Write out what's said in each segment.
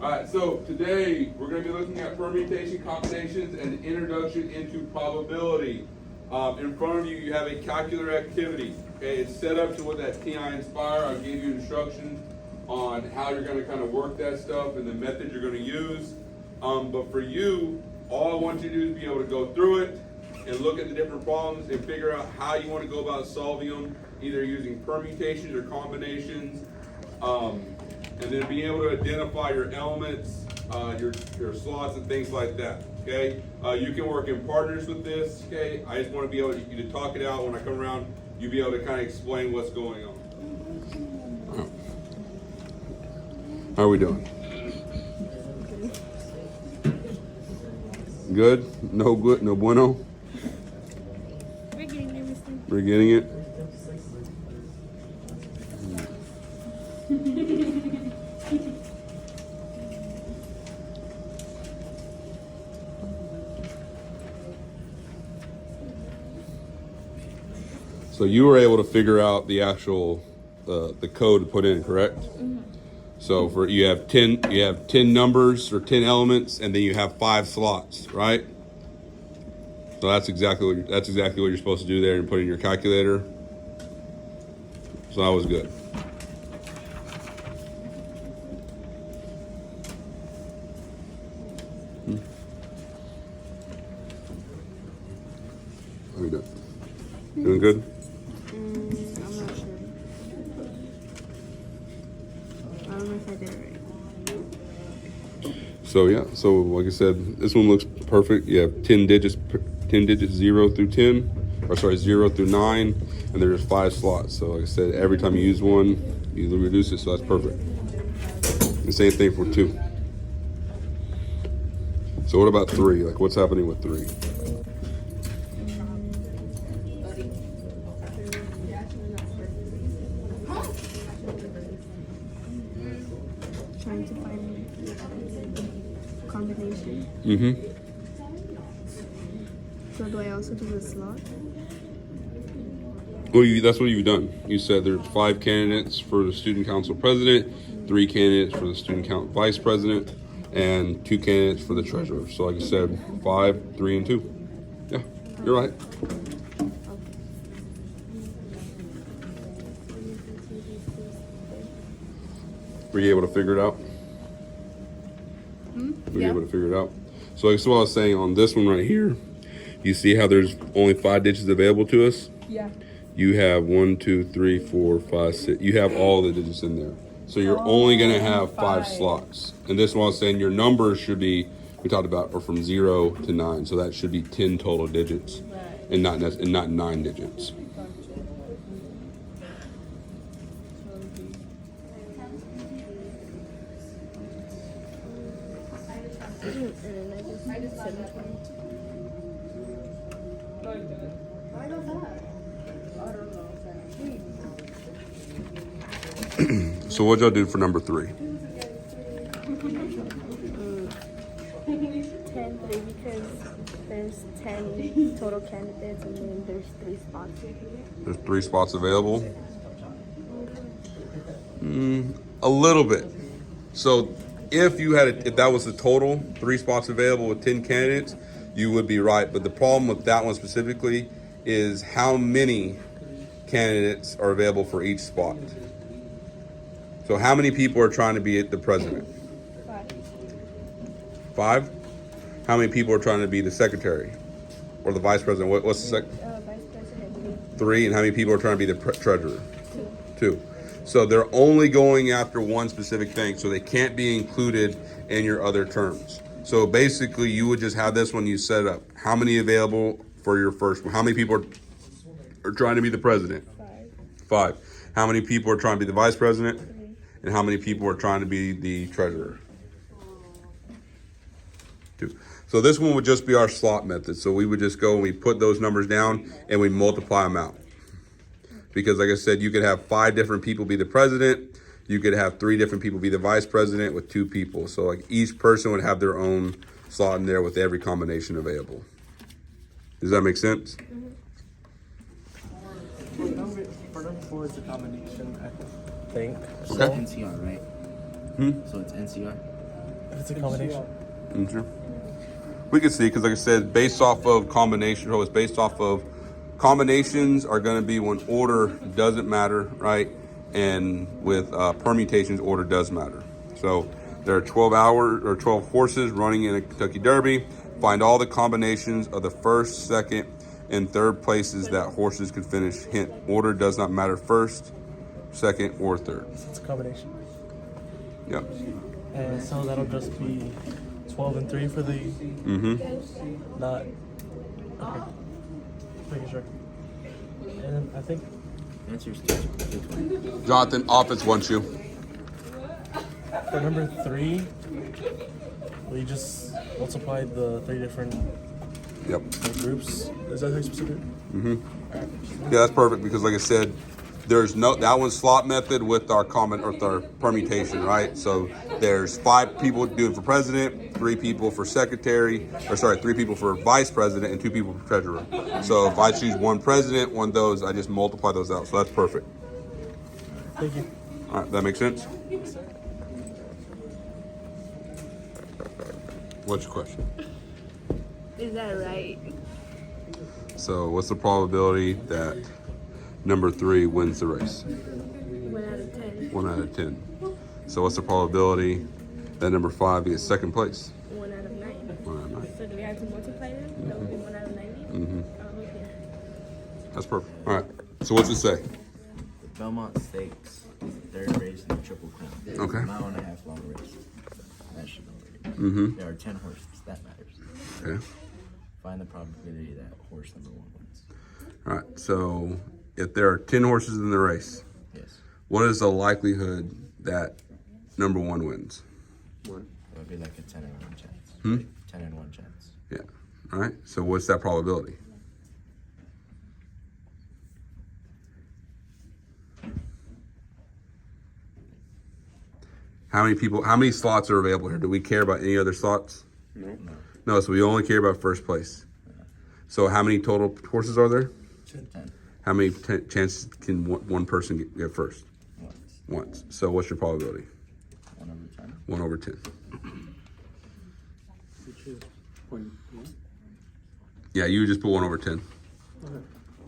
Alright, so today we're going to be looking at permutation combinations and introduction into probability. In front of you, you have a calculator activity. Okay, it's set up to what that TI Inspire. I gave you instructions on how you're going to kind of work that stuff and the methods you're going to use. But for you, all I want you to do is be able to go through it and look at the different problems and figure out how you want to go about solving them, either using permutations or combinations. And then being able to identify your elements, your slots and things like that, okay? You can work in partners with this, okay? I just want to be able to, you to talk it out when I come around, you be able to kind of explain what's going on. How are we doing? Good? No good? No bueno? We're getting it, mister. We're getting it? So you were able to figure out the actual the code to put in, correct? Mm-hmm. So for you have 10 numbers or 10 elements, and then you have 5 slots, right? So that's exactly what you're supposed to do there and put in your calculator. So that was good. How you doing? Doing good? I'm not sure. I don't know if I did it right. So yeah, so like I said, this one looks perfect. You have 10 digits 0 through 10, or sorry, 0 through 9, and there's 5 slots. So like I said, every time you use one, you reduce it, so that's perfect. The same thing for 2. So what about 3? Like what's happening with 3? Trying to find combination. Mm-hmm. So do I also do the slot? Well, that's what you've done. You said there's 5 candidates for the student council president, 3 candidates for the student council vice president, and 2 candidates for the treasurer. So like I said, 5, 3, and 2. Yeah, you're right. Were you able to figure it out? Were you able to figure it out? So like what I was saying on this one right here, you see how there's only 5 digits available to us? Yeah. You have 1, 2, 3, 4, 5, 6. You have all the digits in there. So you're only going to have 5 slots. And this one I was saying your numbers should be, we talked about, are from 0 to 9. So that should be 10 total digits, and not 9 digits. So what y'all do for number 3? 10, 3, because there's 10 total candidates and then there's 3 spots. There's 3 spots available. A little bit. So if that was the total 3 spots available with 10 candidates, you would be right. But the problem with that one specifically is how many candidates are available for each spot. So how many people are trying to be the president? 5? How many people are trying to be the secretary or the vice president? What's the Vice President. 3, and how many people are trying to be the treasurer? 2. So they're only going after one specific thing, so they can't be included in your other terms. So basically, you would just have this when you set it up. How many available for your first one? How many people are trying to be the president? 5. How many people are trying to be the vice president? 3. And how many people are trying to be the treasurer? 2. So this one would just be our slot method. So we would just go and we put those numbers down and we multiply them out. Because like I said, you could have 5 different people be the president. You could have 3 different people be the vice president with 2 people. So like each person would have their own slot in there with every combination available. Does that make sense? For number 4 is a combination, I think. So Okay. NCR, right? So it's NCR. It's a combination. Sure. We can see, because like I said, based off of combination, so it's based off of combinations are going to be when order doesn't matter, right? And with permutations, order does matter. So there are 12 horses running in a Kentucky Derby. Find all the combinations of the first, second, and third places that horses can finish. Hint, order does not matter first, second, or third. It's a combination. Yep. And so that'll just be 12 and 3 for the. Not. Okay. Making sure. And I think. Answers. Jonathan, offense wants you. For number 3, we just multiplied the 3 different Yep. groups. Is that how you specific? Yeah, that's perfect, because like I said, there's no, that one's slot method with our permutation, right? So there's 5 people doing for president, 3 people for secretary, 3 people for vice president, and 2 people for treasurer. So if I choose one president, one of those, I just multiply those out. So that's perfect. Thank you. All right, that makes sense? What's your question? Is that right? So what's the probability that number 3 wins the race? 1 out of 10. 1 out of 10. So what's the probability that number 5 gets second place? 1 out of 9. 1 out of 9. So do we have to multiply them? That would be 1 out of 90? Oh, okay. That's perfect. All right. So what's it say? The Belmont Stakes is the 3rd race in the Triple Crown. It's Okay. a mile-and-a-half long race. That should know already. There are 10 horses. That matters. Okay. Find the probability that horse number 1 wins. All right. So if there are 10 horses in the race, Yes. what is the likelihood that number 1 wins? It would be like a 10 and 1 chance. 10 and 1 chance. Yeah. All right. So what's that probability? How many slots are available here? Do we care about any other slots? No, so we only care about first place. So how many total horses are there? 10. How many chances can one person get first? Once. Once. So what's your probability? 1 over 10. 1 over 10. Which is 0.1. Yeah, you would just put 1 over 10.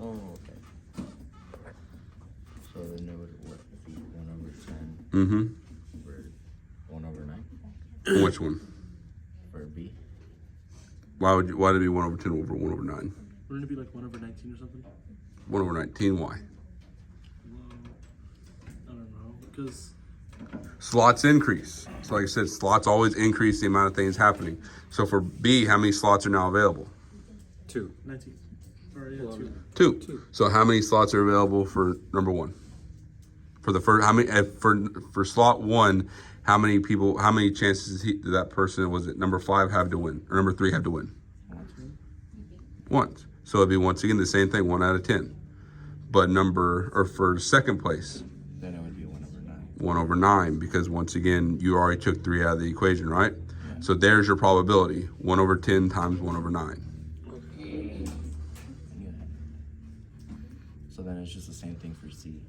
Oh, okay. So then it would what, be 1 over 10 Mm-hmm. for 1 over 9 Which one? for B. Why did it be 1 over 10 over 1 over 9? Wouldn't it be like 1 over 19 or something? 1 over 19, why? Well, I don't know. Because Slots increase. So like I said, slots always increase the amount of things happening. So for B, how many slots are now available? 19. Or yeah, 2. 2. So how many slots are available for number 1? For the first, how many for slot 1? How many chances did that person, was it number 5, have to win, or number 3 have to win? Once. So it'd be once again the same thing, 1 out of 10. But for second place, Then it would be 1 over 9. 1 over 9, because once again you already took 3 out of the equation, right? Yeah. So there's your probability: 1 over 10 times 1 over 9. Yeah. So then it's just the same thing for C.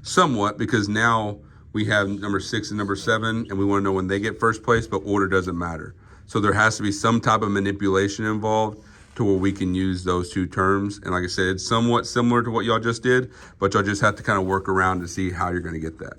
Somewhat, because now we have number 6 and number 7, and we want to know when they get first place, but order doesn't matter. So there has to be some type of manipulation involved to where we can use those 2 terms. And like I said, it's somewhat similar to what y'all just did, but y'all just have to kind of work around to see how you're going to get that.